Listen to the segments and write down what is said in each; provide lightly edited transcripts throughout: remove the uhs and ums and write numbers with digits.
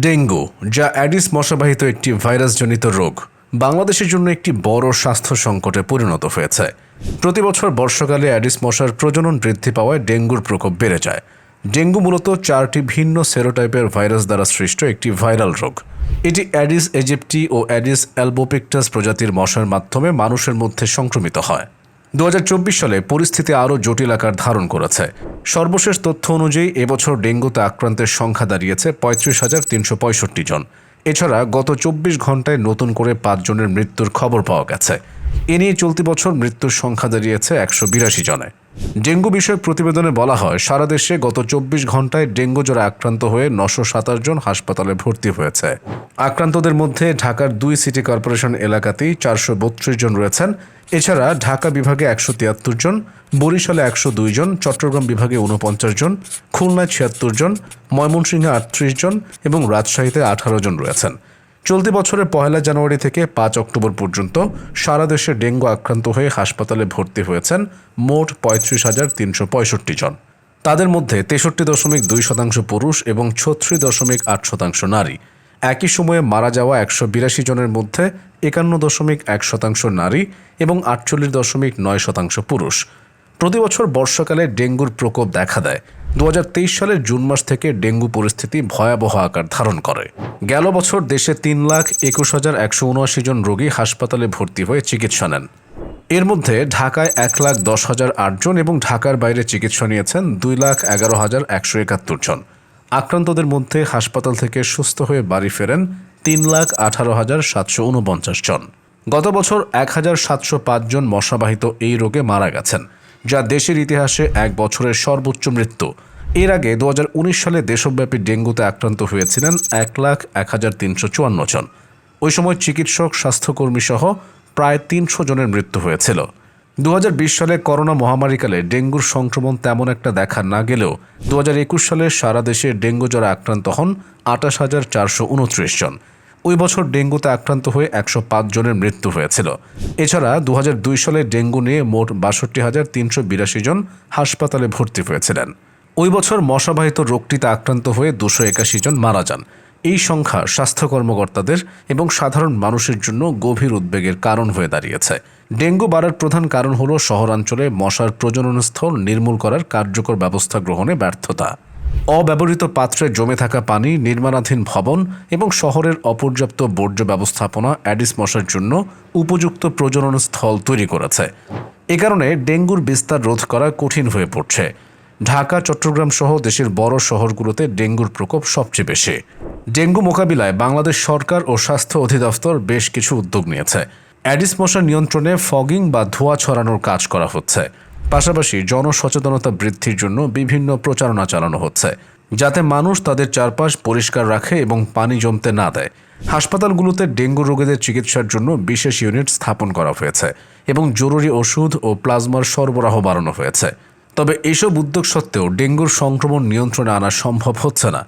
Dengue, যা অ্যাডিস মশাবাহিত একটি ভাইরাসজনিত রোগ, বাংলাদেশের জন্য একটি বড় স্বাস্থ্য সংকটে পরিণত হয়েছে। প্রতি বছর বর্ষাকালে অ্যাডিস মশার প্রজনন বৃদ্ধি পাওয়ায় ডেঙ্গুর প্রকোপ বেড়ে যায়। ডেঙ্গু মূলত 4টি ভিন্ন সেরোটাইপের ভাইরাস দ্বারা সৃষ্ট একটি ভাইরাল রোগ। এটি অ্যাডিস এজিপ্টি ও অ্যাডিস অ্যালবোপিক্টাস প্রজাতির মশার মাধ্যমে মানুষের মধ্যে সংক্রমিত হয়। 2024 সালে পরিস্থিতি আরও জটিল আকার ধারণ করেছে। সর্বশেষ তথ্য অনুযায়ী এবছর ডেঙ্গুতে আক্রান্তের সংখ্যা দাঁড়িয়েছে 35,365 জন। এছাড়া গত 24 ঘন্টায় নতুন করে 5 জনের মৃত্যুর খবর পাওয়া গেছে। এ নিয়ে চলতি বছর মৃত্যুর সংখ্যা দাঁড়িয়েছে 182 জনে। ডেঙ্গু বিষয়ক প্রতিবেদনে বলা হয়, সারা দেশে গত 24 ঘন্টায় ডেঙ্গু জ্বরে আক্রান্ত হয়ে 927 জন হাসপাতালে ভর্তি হয়েছে। আক্রান্তদের মধ্যে ঢাকার 2 সিটি কর্পোরেশন এলাকাতেই 432 জন রয়েছেন। এছাড়া ঢাকা বিভাগে 173 জন, বরিশালে 102 জন, চট্টগ্রাম বিভাগে 49 জন, খুলনায় 76 জন, ময়মনসিংহে 38 জন এবং রাজশাহীতে 18 জন রয়েছেন। চলতি বছরের 1 জানুয়ারি থেকে 5 অক্টোবর পর্যন্ত সারা দেশে ডেঙ্গু আক্রান্ত হয়ে হাসপাতালে ভর্তি হয়েছেন মোট 35,365 জন। তাদের মধ্যে 63.2% পুরুষ এবং 36.8% নারী। একই সময়ে মারা যাওয়া 182 জনের মধ্যে 51.1% নারী এবং 48.9% পুরুষ। প্রতি বছর বর্ষাকালে ডেঙ্গুর প্রকোপ দেখা দেয়। 2023 সালের জুন মাস থেকে ডেঙ্গু পরিস্থিতি ভয়াবহ আকার ধারণ করে। গেল বছর দেশে 3,21,179 জন রোগী হাসপাতালে ভর্তি হয়ে চিকিৎসা নেন। এর মধ্যে ঢাকায় 1,10,008 জন এবং ঢাকার বাইরে চিকিৎসা নিয়েছেন 2,11,171 জন। আক্রান্তদের মধ্যে হাসপাতাল থেকে সুস্থ হয়ে বাড়ি ফেরেন 3,18,749 জন। গত বছর 1,705 জন মশাবাহিত এই রোগে মারা গেছেন, যা দেশের ইতিহাসে এক বছরের সর্বোচ্চ মৃত্যু। এর আগে 2019 সালে দেশব্যাপী ডেঙ্গুতে আক্রান্ত হয়েছিলেন 1,01,354 জন। ওই সময় চিকিৎসক, স্বাস্থ্যকর্মী সহ প্রায় 300 জনের মৃত্যু হয়েছিল। 2020 সালে করোনা মহামারীকালে ডেঙ্গুর সংক্রমণ তেমন একটা দেখা না গেলেও 2021 সালে সারা দেশে ডেঙ্গু জ্বরে আক্রান্ত হন 28,429 জন। ওই বছর ডেঙ্গুতে আক্রান্ত হয়ে 105 জনের মৃত্যু হয়েছিল। এছাড়া 2002 সালে ডেঙ্গু নিয়ে মোট 62,382 জন হাসপাতালে ভর্তি হয়েছিলেন। ওই বছর মশাবাহিত রোগটিতে আক্রান্ত হয়ে 281 জন মারা যান। এই সংখ্যা স্বাস্থ্য কর্মকর্তাদের এবং সাধারণ মানুষের জন্য গভীর উদ্বেগের কারণ হয়ে দাঁড়িয়েছে। ডেঙ্গু বাড়ার প্রধান কারণ হল শহরাঞ্চলে মশার প্রজননস্থল নির্মূল করার কার্যকর ব্যবস্থা গ্রহণে ব্যর্থতা। অব্যবহৃত পাত্রে জমে থাকা পানি, নির্মাণাধীন ভবন এবং শহরের অপর্যাপ্ত বর্জ্য ব্যবস্থাপনা অ্যাডিস মশার জন্য উপযুক্ত প্রজনন স্থল তৈরি করেছে। এ কারণে ডেঙ্গুর বিস্তার রোধ করা কঠিন হয়ে পড়ছে। ঢাকা, চট্টগ্রাম সহ দেশের বড় শহরগুলোতে ডেঙ্গুর প্রকোপ সবচেয়ে বেশি। ডেঙ্গু মোকাবিলায় বাংলাদেশ সরকার ও স্বাস্থ্য অধিদপ্তর বেশ কিছু উদ্যোগ নিয়েছে। অ্যাডিস মশা নিয়ন্ত্রণে ফগিং বা ধোঁয়া ছড়ানোর কাজ করা হচ্ছে। পাশাপাশি জনসচেতনতা বৃদ্ধির জন্য বিভিন্ন প্রচারণা চালানো হচ্ছে, যাতে মানুষ তাদের চারপাশ পরিষ্কার রাখে এবং পানি জমতে না দেয়। হাসপাতালগুলোতে ডেঙ্গু রোগীদের চিকিৎসার জন্য বিশেষ ইউনিট স্থাপন করা হয়েছে এবং জরুরি ওষুধ ও প্লাজমার সরবরাহ বাড়ানো হয়েছে। তবে এসব উদ্যোগ সত্ত্বেও ডেঙ্গুর সংক্রমণ নিয়ন্ত্রণে আনা সম্ভব হচ্ছে না।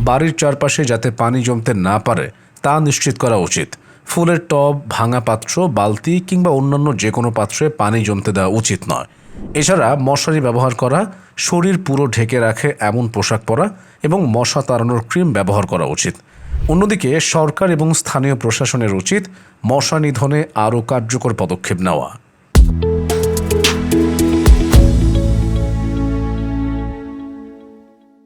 বাড়ির চারপাশে যাতে পানি জমতে না পারে তা নিশ্চিত করা উচিত। ফুলের টব, ভাঙা পাত্র, বালতি কিংবা অন্যান্য যে কোনো পাত্রে পানি জমতে দেওয়া উচিত নয়। এছাড়া মশারি ব্যবহার করা, শরীর পুরো ঢেকে রাখে এমন পোশাক পরা এবং মশা তাড়ানোর ক্রিম ব্যবহার করা উচিত। অন্যদিকে সরকার এবং স্থানীয় প্রশাসনের উচিত মশা নিধনে আরও কার্যকর পদক্ষেপ নেওয়া।